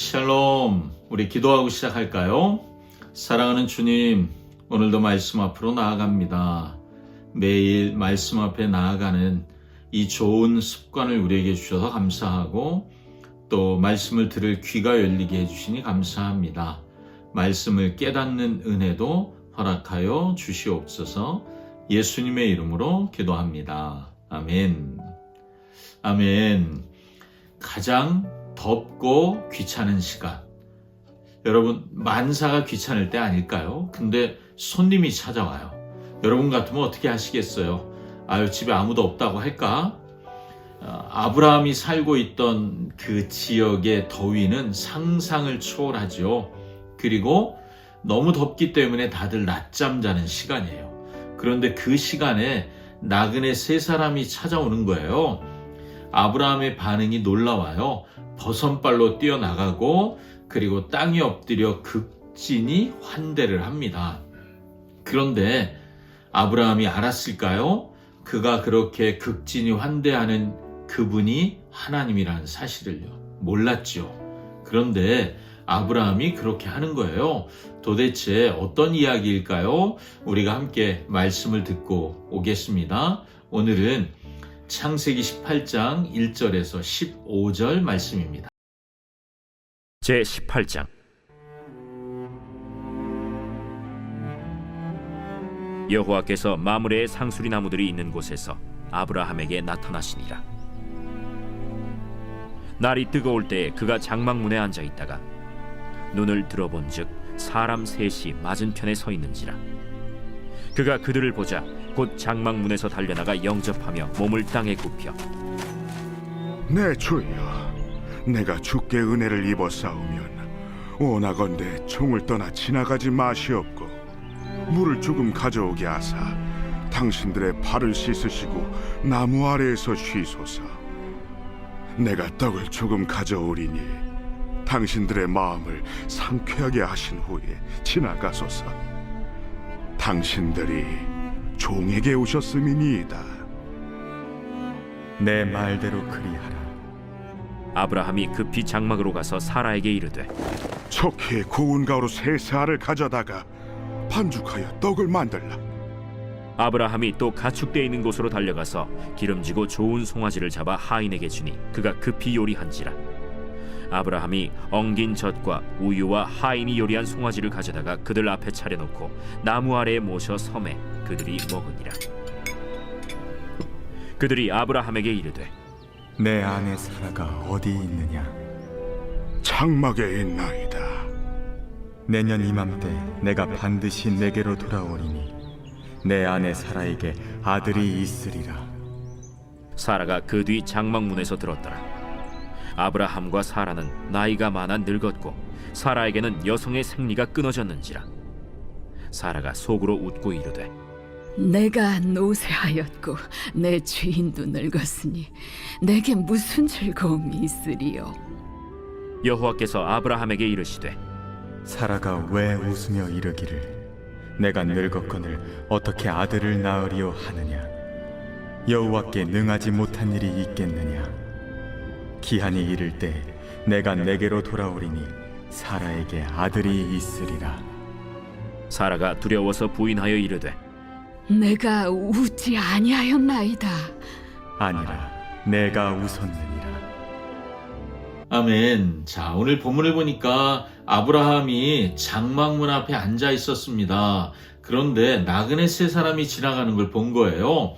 샬롬, 우리 기도하고 시작할까요? 사랑하는 주님, 오늘도 말씀 앞으로 나아갑니다. 매일 말씀 앞에 나아가는 이 좋은 습관을 우리에게 주셔서 감사하고 또 말씀을 들을 귀가 열리게 해주시니 감사합니다. 말씀을 깨닫는 은혜도 허락하여 주시옵소서. 예수님의 이름으로 기도합니다. 아멘. 아멘. 가장 덥고 귀찮은 시간. 여러분, 만사가 귀찮을 때 아닐까요? 근데 손님이 찾아와요. 여러분 같으면 어떻게 하시겠어요? 아유, 집에 아무도 없다고 할까? 아브라함이 살고 있던 그 지역의 더위는 상상을 초월하죠. 그리고 너무 덥기 때문에 다들 낮잠 자는 시간이에요. 그런데 그 시간에 나그네 세 사람이 찾아오는 거예요. 아브라함의 반응이 놀라워요. 버선발로 뛰어나가고 그리고 땅에 엎드려 극진히 환대를 합니다. 그런데 아브라함이 알았을까요? 그가 그렇게 극진히 환대하는 그분이 하나님이라는 사실을요. 몰랐죠. 그런데 아브라함이 그렇게 하는 거예요. 도대체 어떤 이야기일까요? 우리가 함께 말씀을 듣고 오겠습니다. 오늘은 창세기 18장 1절에서 15절 말씀입니다. 제18장. 여호와께서 마므레의 상수리 나무들이 있는 곳에서 아브라함에게 나타나시니라. 날이 뜨거울 때에 그가 장막문에 앉아 있다가 눈을 들어본즉 사람 셋이 맞은편에 서 있는지라. 그가 그들을 보자 곧 장막문에서 달려나가 영접하며 몸을 땅에 굽혀 내 주여, 내가 주께 은혜를 입었사오면 원하건대 총을 떠나 지나가지 마시옵고 물을 조금 가져오게 하사 당신들의 발을 씻으시고 나무 아래에서 쉬소서. 내가 떡을 조금 가져오리니 당신들의 마음을 상쾌하게 하신 후에 지나가소서. 당신들이 종에게 오셨음이니이다. 내 말대로 그리하라. 아브라함이 급히 장막으로 가서 사라에게 이르되 척히 고운 가루 세 세알을 가져다가 반죽하여 떡을 만들라. 아브라함이 또 가축대 있는 곳으로 달려가서 기름지고 좋은 송아지를 잡아 하인에게 주니 그가 급히 요리한지라. 아브라함이 엉긴 젖과 우유와 하인이 요리한 송아지를 가져다가 그들 앞에 차려놓고 나무 아래에 모셔 섬에 그들이 먹으니라. 그들이 아브라함에게 이르되 내 아내 사라가 어디 있느냐? 장막에 있나이다. 내년 이맘때 내가 반드시 내게로 돌아오리니 내 아내 사라에게 아들이 있으리라. 사라가 그 뒤 장막문에서 들었더라. 아브라함과 사라는 나이가 많아 늙었고 사라에게는 여성의 생리가 끊어졌는지라. 사라가 속으로 웃고 이르되 내가 노쇠하였고 내 주인도 늙었으니 내게 무슨 즐거움이 있으리요. 여호와께서 아브라함에게 이르시되 사라가 왜 웃으며 이르기를 내가 늙었거늘 어떻게 아들을 낳으리요 하느냐? 여호와께 능하지 못한 일이 있겠느냐? 기한이 이를 때 내가 내게로 돌아오리니 사라에게 아들이 있으리라. 사라가 두려워서 부인하여 이르되 내가 웃지 아니하였나이다. 아니라 내가 웃었느니라. 아멘. 자, 오늘 본문을 보니까 아브라함이 장막문 앞에 앉아 있었습니다. 그런데 나그네 세 사람이 지나가는 걸 본 거예요.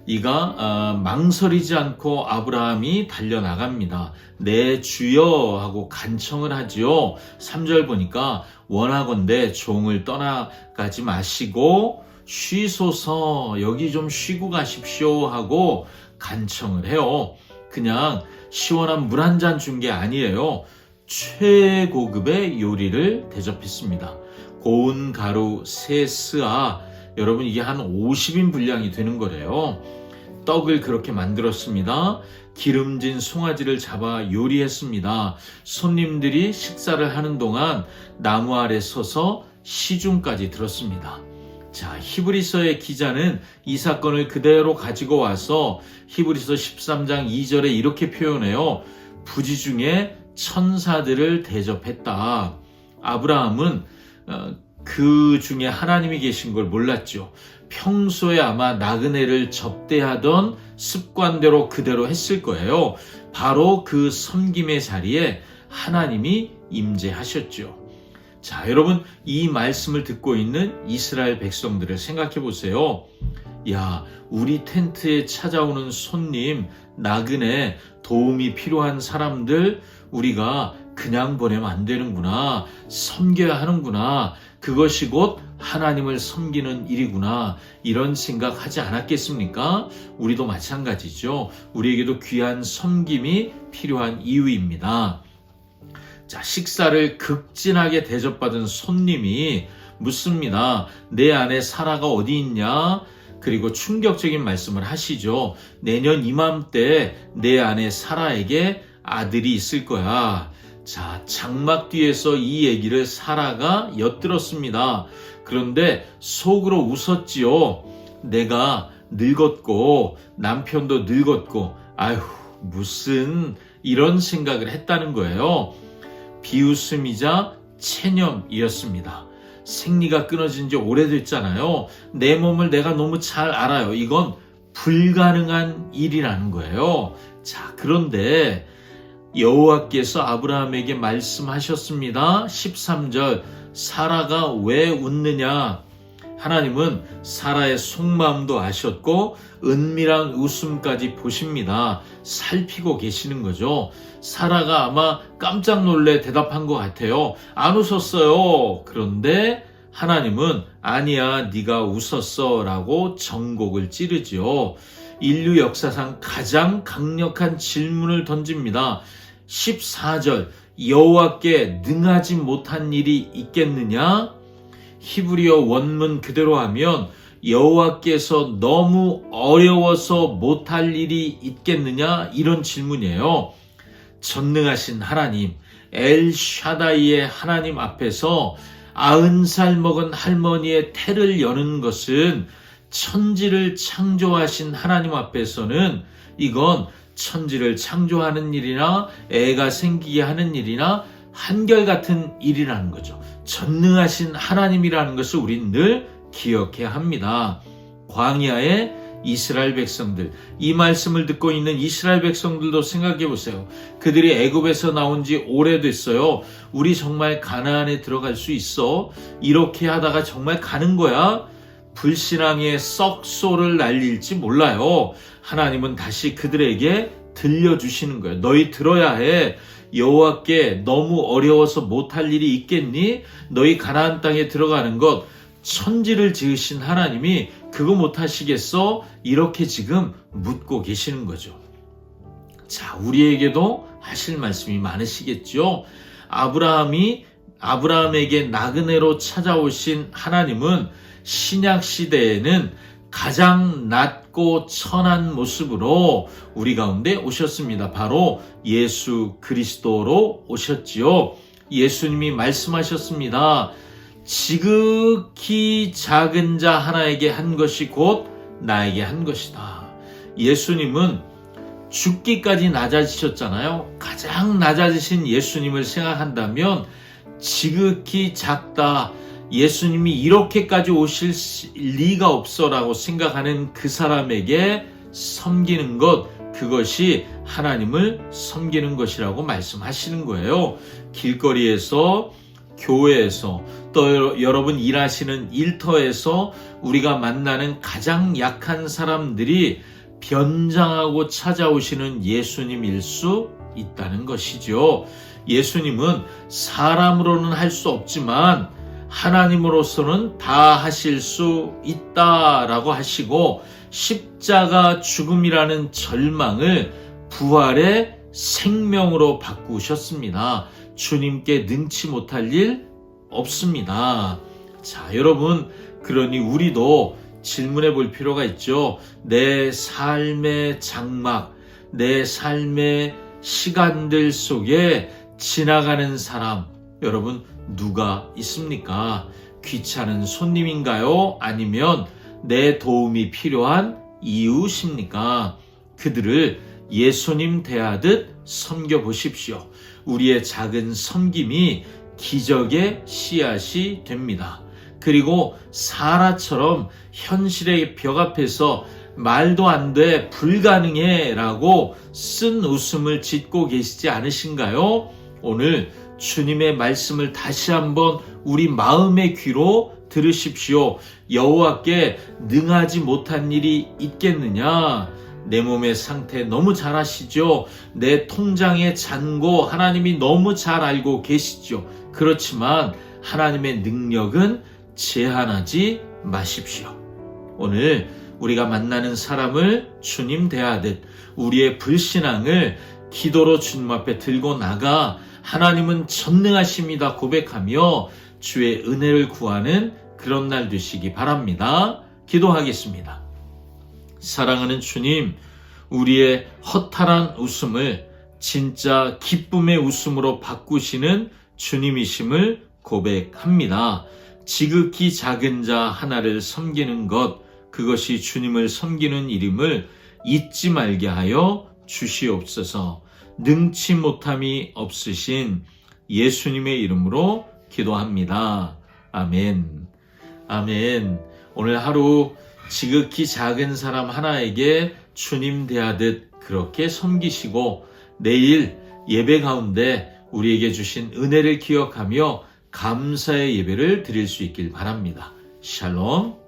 이가 망설이지 않고 아브라함이 달려나갑니다. 내 주여 하고 간청을 하지요. 3절 보니까 원하건대 종을 떠나가지 마시고 쉬소서, 여기 좀 쉬고 가십시오 하고 간청을 해요. 그냥 시원한 물 한 잔 준 게 아니에요. 최고급의 요리를 대접했습니다. 고운 가루 세 스아, 여러분 이게 한 50인 분량이 되는 거래요. 떡을 그렇게 만들었습니다. 기름진 송아지를 잡아 요리했습니다. 손님들이 식사를 하는 동안 나무 아래 서서 시중까지 들었습니다. 자, 히브리서의 기자는 이 사건을 그대로 가지고 와서 히브리서 13장 2절에 이렇게 표현해요. 부지 중에 천사들을 대접했다. 아브라함은 그 중에 하나님이 계신 걸 몰랐죠. 평소에 아마 나그네를 접대하던 습관대로 그대로 했을 거예요. 바로 그 섬김의 자리에 하나님이 임재하셨죠. 자, 여러분, 이 말씀을 듣고 있는 이스라엘 백성들을 생각해 보세요. 야, 우리 텐트에 찾아오는 손님, 나그네, 도움이 필요한 사람들 우리가 그냥 보내면 안 되는구나. 섬겨야 하는구나. 그것이 곧 하나님을 섬기는 일이구나. 이런 생각하지 않았겠습니까? 우리도 마찬가지죠. 우리에게도 귀한 섬김이 필요한 이유입니다. 자, 식사를 극진하게 대접받은 손님이 묻습니다. 내 아내 사라가 어디 있냐? 그리고 충격적인 말씀을 하시죠. 내년 이맘때 내 아내 사라에게 아들이 있을 거야. 자, 장막 뒤에서 이 얘기를 사라가 엿들었습니다. 그런데 속으로 웃었지요. 내가 늙었고 남편도 늙었고 아휴 무슨 이런 생각을 했다는 거예요. 비웃음이자 체념이었습니다. 생리가 끊어진 지 오래됐잖아요. 내 몸을 내가 너무 잘 알아요. 이건 불가능한 일이라는 거예요. 자, 그런데 여호와께서 아브라함에게 말씀하셨습니다. 13절, 사라가 왜 웃느냐? 하나님은 사라의 속마음도 아셨고 은밀한 웃음까지 보십니다. 살피고 계시는 거죠. 사라가 아마 깜짝 놀래 대답한 것 같아요. 안 웃었어요. 그런데 하나님은 아니야, 네가 웃었어 라고 정곡을 찌르지요. 인류 역사상 가장 강력한 질문을 던집니다. 14절, 여호와께 능하지 못한 일이 있겠느냐? 히브리어 원문 그대로 하면 여호와께서 너무 어려워서 못할 일이 있겠느냐? 이런 질문이에요. 전능하신 하나님, 엘샤다이의 하나님 앞에서 90살 먹은 할머니의 태를 여는 것은 천지를 창조하신 하나님 앞에서는 이건 천지를 창조하는 일이나 애가 생기게 하는 일이나 한결같은 일이라는 거죠. 전능하신 하나님이라는 것을 우린 늘 기억해야 합니다. 광야의 이스라엘 백성들, 이 말씀을 듣고 있는 이스라엘 백성들도 생각해 보세요. 그들이 애굽에서 나온 지 오래됐어요. 우리 정말 가나안에 들어갈 수 있어? 이렇게 하다가 정말 가는 거야? 불신앙의 썩소를 날릴지 몰라요. 하나님은 다시 그들에게 들려주시는 거예요. 너희 들어야 해. 여호와께 너무 어려워서 못할 일이 있겠니? 너희 가나안 땅에 들어가는 것, 천지를 지으신 하나님이 그거 못하시겠어? 이렇게 지금 묻고 계시는 거죠. 자, 우리에게도 하실 말씀이 많으시겠죠. 아브라함에게 나그네로 찾아오신 하나님은 신약 시대에는 가장 낮고 천한 모습으로 우리 가운데 오셨습니다. 바로 예수 그리스도로 오셨지요. 예수님이 말씀하셨습니다. 지극히 작은 자 하나에게 한 것이 곧 나에게 한 것이다. 예수님은 죽기까지 낮아지셨잖아요. 가장 낮아지신 예수님을 생각한다면 지극히 작다. 예수님이 이렇게까지 오실 리가 없어라고 생각하는 그 사람에게 섬기는 것, 그것이 하나님을 섬기는 것이라고 말씀하시는 거예요. 길거리에서, 교회에서, 또 여러분 일하시는 일터에서 우리가 만나는 가장 약한 사람들이 변장하고 찾아오시는 예수님일 수 있다는 것이죠. 예수님은 사람으로는 할 수 없지만 하나님으로서는 다 하실 수 있다라고 하시고 십자가 죽음이라는 절망을 부활의 생명으로 바꾸셨습니다. 주님께 능치 못할 일 없습니다. 자, 여러분, 그러니 우리도 질문해 볼 필요가 있죠. 내 삶의 장막, 내 삶의 시간들 속에 지나가는 사람, 여러분 누가 있습니까? 귀찮은 손님인가요? 아니면 내 도움이 필요한 이웃입니까? 그들을 예수님 대하듯 섬겨 보십시오. 우리의 작은 섬김이 기적의 씨앗이 됩니다. 그리고 사라처럼 현실의 벽 앞에서 말도 안 돼, 불가능해 라고 쓴 웃음을 짓고 계시지 않으신가요? 오늘 주님의 말씀을 다시 한번 우리 마음의 귀로 들으십시오. 여호와께 능하지 못한 일이 있겠느냐? 내 몸의 상태 너무 잘 아시죠? 내 통장의 잔고 하나님이 너무 잘 알고 계시죠? 그렇지만 하나님의 능력은 제한하지 마십시오. 오늘 우리가 만나는 사람을 주님 대하듯 우리의 불신앙을 기도로 주님 앞에 들고 나가 하나님은 전능하십니다 고백하며 주의 은혜를 구하는 그런 날 되시기 바랍니다. 기도하겠습니다. 사랑하는 주님, 우리의 허탈한 웃음을 진짜 기쁨의 웃음으로 바꾸시는 주님이심을 고백합니다. 지극히 작은 자 하나를 섬기는 것, 그것이 주님을 섬기는 일임을 잊지 말게 하여 주시옵소서. 능치 못함이 없으신 예수님의 이름으로 기도합니다. 아멘. 아멘. 오늘 하루 지극히 작은 사람 하나에게 주님 대하듯 그렇게 섬기시고 내일 예배 가운데 우리에게 주신 은혜를 기억하며 감사의 예배를 드릴 수 있길 바랍니다. 샬롬.